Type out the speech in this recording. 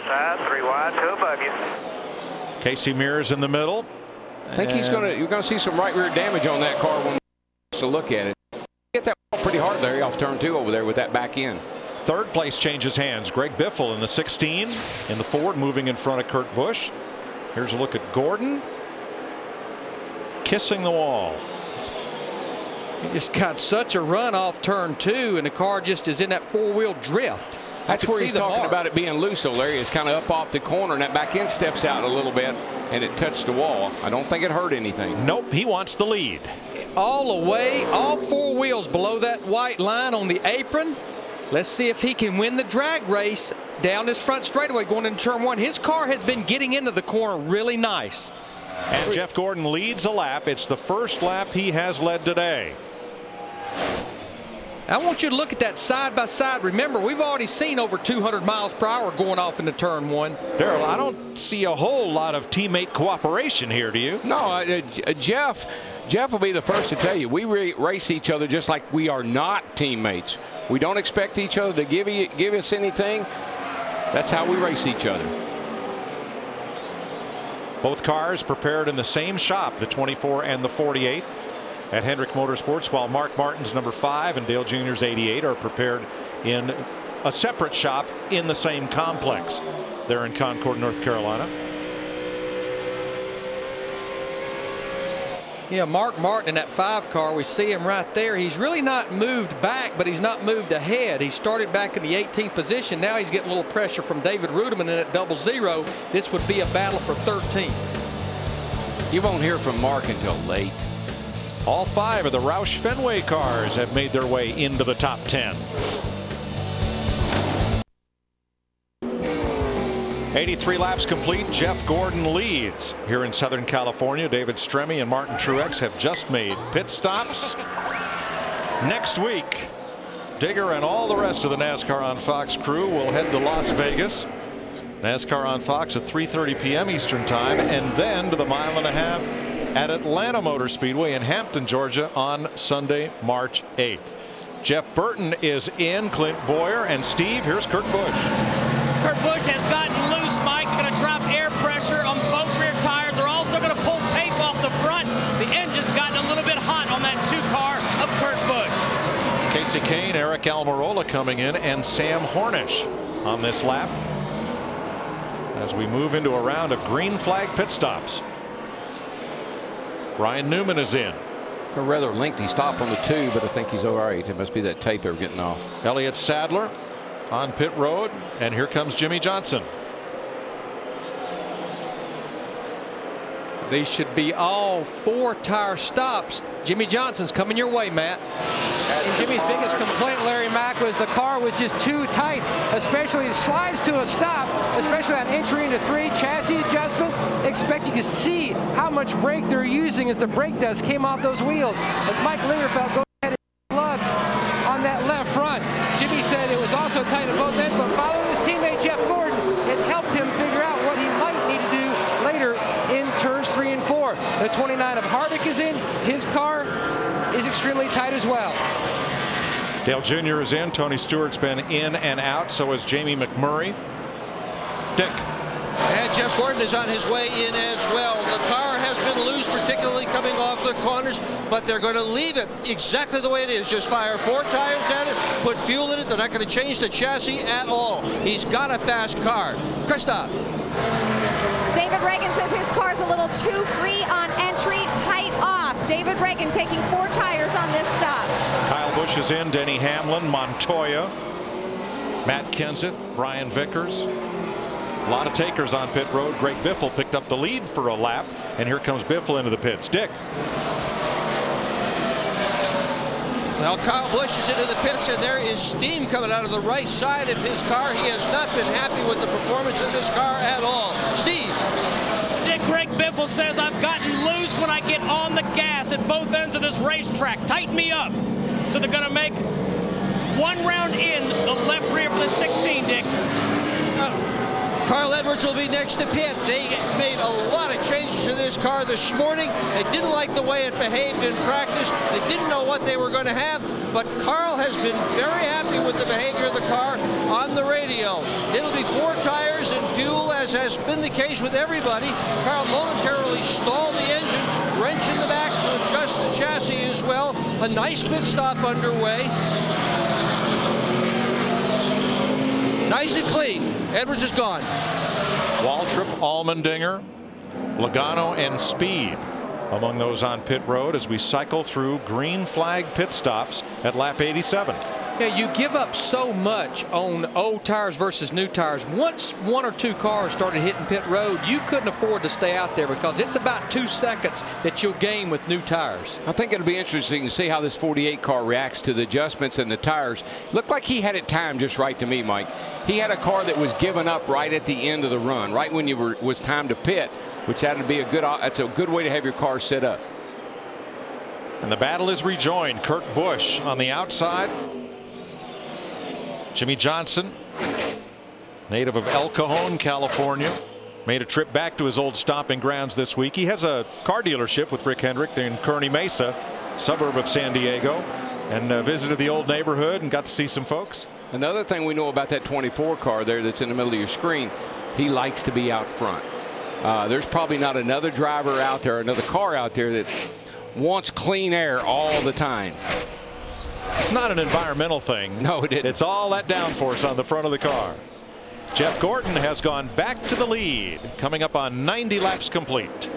outside, 3 wide to a buggy. Casey Mears in the middle. I think you're gonna see some right rear damage on that car when we look at it. Hit that ball pretty hard there off turn 2 over there with that back end. Third place changes hands. Greg Biffle in the 16 in the Ford, moving in front of Kurt Busch. Here's a look at Gordon kissing the wall. He just got such a run off turn 2, and the car just is in that 4-wheel drift. That's where he's talking about it being loose over there. It's kind of up off the corner, and that back end steps out a little bit, and it touched the wall. I don't think it hurt anything. Nope, he wants the lead. All the way, all 4 wheels below that white line on the apron. Let's see if he can win the drag race down this front straightaway going into turn 1. His car has been getting into the corner really nice. And Jeff Gordon leads a lap. It's the first lap he has led today. I want you to look at that side by side. Remember, we've already seen over 200 miles per hour going off into turn 1. Darrell, I don't see a whole lot of teammate cooperation here, do you? No, Jeff will be the first to tell you, we race each other just like we are not teammates. We don't expect each other to give us anything. That's how we race each other. Both cars prepared in the same shop, the 24 and the 48 at Hendrick Motorsports, while Mark Martin's number 5 and Dale Jr.'s 88 are prepared in a separate shop in the same complex. They're in Concord, North Carolina. Yeah, Mark Martin in that 5 car, we see him right there. He's really not moved back, but he's not moved ahead. He started back in the 18th position. Now he's getting a little pressure from David Ruderman in at 00. This would be a battle for 13th. You won't hear from Mark until late. All 5 of the Roush Fenway cars have made their way into the top 10. 83 laps complete. Jeff Gordon leads here in Southern California. David Stremme and Martin Truex have just made pit stops. Next week, Digger and all the rest of the NASCAR on Fox crew will head to Las Vegas. NASCAR on Fox at 3:30 p.m. Eastern Time, and then to the 1.5 miles at Atlanta Motor Speedway in Hampton, Georgia on Sunday, March 8th. Jeff Burton is in. Clint Boyer and Steve. Here's Kurt Busch. Kurt Busch has gotten loose, Mike. Going to drop air pressure on both rear tires. They're also going to pull tape off the front. The engine's gotten a little bit hot on that 2 car of Kurt Busch. Casey Kane, Eric Almirola coming in, and Sam Hornish on this lap as we move into a round of green flag pit stops. Ryan Newman is in. A rather lengthy stop on the 2, but I think he's all right. It must be that tape they're getting off. Elliott Sadler on pit road, and here comes Jimmy Johnson. These should be all 4 tire stops. Jimmy Johnson's coming your way, Matt. And Jimmy's biggest complaint, Larry Mack, was the car was just too tight, especially it slides to a stop, especially on entry into 3, chassis adjustment. Expecting to see how much brake they're using as the brake dust came off those wheels. As Mike Lingerfeld goes ahead and lugs on that left front. Jimmy said it was also tight at both ends, but following his teammate Jeff Gordon, it helped him figure out what he might need to do later in turns 3 and 4. The 29 of Harvick is in. His car is extremely tight as well. Dale Jr. is in. Tony Stewart's been in and out. So is Jamie McMurray. Dick. And Jeff Gordon is on his way in as well. The car has been loose, particularly coming off the corners, but they're going to leave it exactly the way it is. Just fire 4 tires at it, put fuel in it. They're not going to change the chassis at all. He's got a fast car. Christoph. David Reagan says his car's a little too free on entry, tight off. David Reagan taking 4 tires on this stop. Kyle Busch is in. Denny Hamlin, Montoya, Matt Kenseth, Brian Vickers. A lot of takers on pit road. Greg Biffle picked up the lead for a lap, and here comes Biffle into the pits. Dick. Now Kyle Busch is into the pits, and there is steam coming out of the right side of his car. He has not been happy with the performance of this car at all. Steve. Dick, Greg Biffle says I've gotten loose when I get on the gas at both ends of this racetrack. Tighten me up. So they're going to make 1 round in the left rear for the 16, Dick. Carl Edwards will be next to pit. They made a lot of changes to this car this morning. They didn't like the way it behaved in practice. They didn't know what they were going to have, but Carl has been very happy with the behavior of the car on the radio. It'll be 4 tires and fuel. has been the case with everybody. Carl momentarily stalled the engine, wrench in the back to adjust the chassis as well. A nice pit stop underway. Nice and clean. Edwards is gone. Waltrip, Allmendinger, Logano, and Speed among those on pit road as we cycle through green flag pit stops at lap 87. Yeah, you give up so much on old tires versus new tires. Once one or two cars started hitting pit road, you couldn't afford to stay out there because it's about 2 seconds that you'll gain with new tires. I think it'll be interesting to see how this 48 car reacts to the adjustments in the tires. Looked like he had it timed just right to me, Mike. He had a car that was given up right at the end of the run, right when was time to pit, which that'd be that's a good way to have your car set up. And the battle is rejoined. Kurt Busch on the outside. Jimmy Johnson, native of El Cajon, California, made a trip back to his old stomping grounds this week. He has a car dealership with Rick Hendrick in Kearney Mesa, suburb of San Diego, and visited the old neighborhood and got to see some folks. Another thing we know about that 24 car there that's in the middle of your screen, he likes to be out front. There's probably not another driver out there, another car out there that wants clean air all the time. It's not an environmental thing. No, it isn't. It's all that downforce on the front of the car. Jeff Gordon has gone back to the lead, coming up on 90 laps complete.